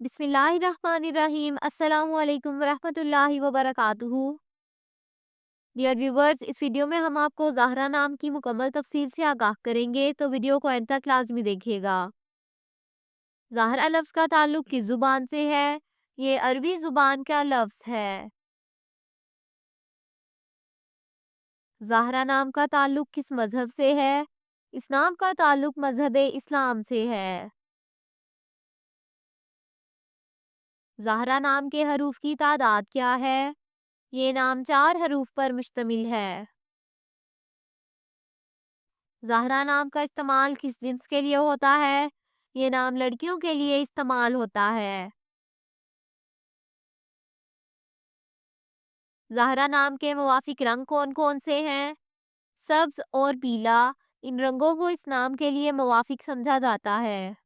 बिस्मिल्लाहिर्रहमानिर्रहीम अस्सलामु अलैकुम वरहमतुल्लाहि वबरकातुहू। डियर व्यूवर्स, इस वीडियो में हम आपको ज़हरा नाम की मुकम्मल तफसील से आगाह करेंगे, तो वीडियो को एंड तक लाजमी देखिएगा। ज़हरा लफ्ज़ का ताल्लुक किस ज़ुबान से है? ये अरबी ज़ुबान का लफ्ज़ है। ज़हरा नाम का ताल्लुक किस मज़हब से है? इस नाम का ताल्लुक मज़हब इस्लाम से है। ज़हरा नाम के हरूफ की तादाद क्या है? ये नाम 4 हरूफ पर मुश्तमिल है। ज़हरा नाम का इस्तेमाल किस जिन्स के लिए होता है? ये नाम लड़कियों के लिए इस्तेमाल होता है। ज़हरा नाम के मुवाफिक रंग कौन-कौन से हैं? सब्ज़ और पीला। इन रंगों को इस नाम के लिए मुवाफिक समझा जाता है।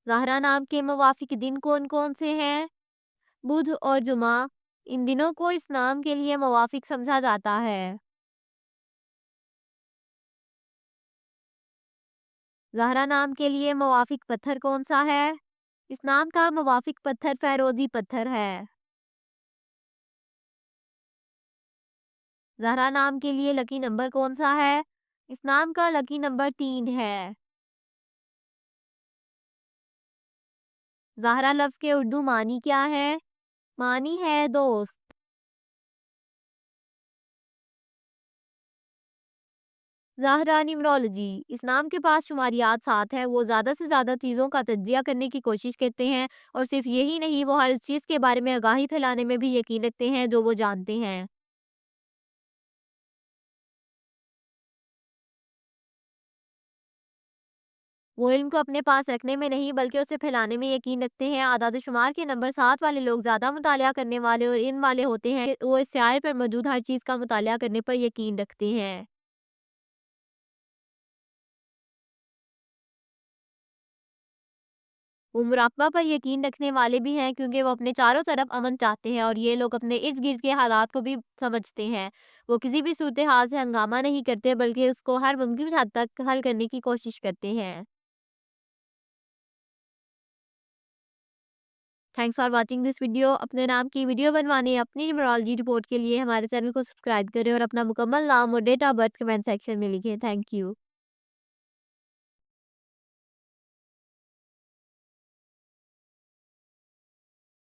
ज़हरा नाम के मुवाफिक दिन कौन-कौन से हैं? बुध और जुमा। इन दिनों को इस नाम के लिए मुवाफिक समझा जाता है। ज़हरा नाम के लिए मुवाफिक पत्थर कौन सा है? इस नाम का मुवाफिक पत्थर फ़ैरोज़ी पत्थर है। ज़हरा नाम के लिए लकी नंबर कौन सा है? इस नाम का लकी नंबर 3 है। ज़हरा लफ्ज़ के उर्दू मानी क्या है? मानी है दोस्त। ज़हरा न्यूमरोलॉजी। इस नाम के पास शुमारियात 7 है। वो ज़्यादा से ज़्यादा चीज़ों का तज्ज़िया करने की कोशिश करते हैं, और सिर्फ यही नहीं, वो हर चीज़ के बारे में आगाही फैलाने में भी यकीन रखते हैं जो वो जानते हैं। वो इल्म को अपने पास रखने में नहीं बल्कि उसे फैलाने में यकीन रखते हैं। आदाद-ओ-शुमार के नंबर 7 वाले लोग ज़्यादा मुतालिया करने वाले और इल्म वाले होते हैं। वो इस स्यार पर मौजूद हर चीज़ का मुतालिया करने पर यकीन रखते हैं। वो मुराकबा पर यकीन रखने वाले भी हैं, क्योंकि वो अपने चारों तरफ अमन चाहते हैं और ये लोग अपने इर्द-गिर्द के हालात को भी समझते हैं। वो किसी भी सूरत-ए-हाल से हंगामा नहीं करते बल्कि उसको हर मुमकिन हद तक हल करने की कोशिश करते हैं। Thanks for watching this video. अपने नाम की वीडियो बनवाने, अपनी न्यूमरोलॉजी रिपोर्ट के लिए हमारे चैनल को सब्सक्राइब करें और अपना मुकम्मल नाम और date of birth comment section में लिखें। Thank you.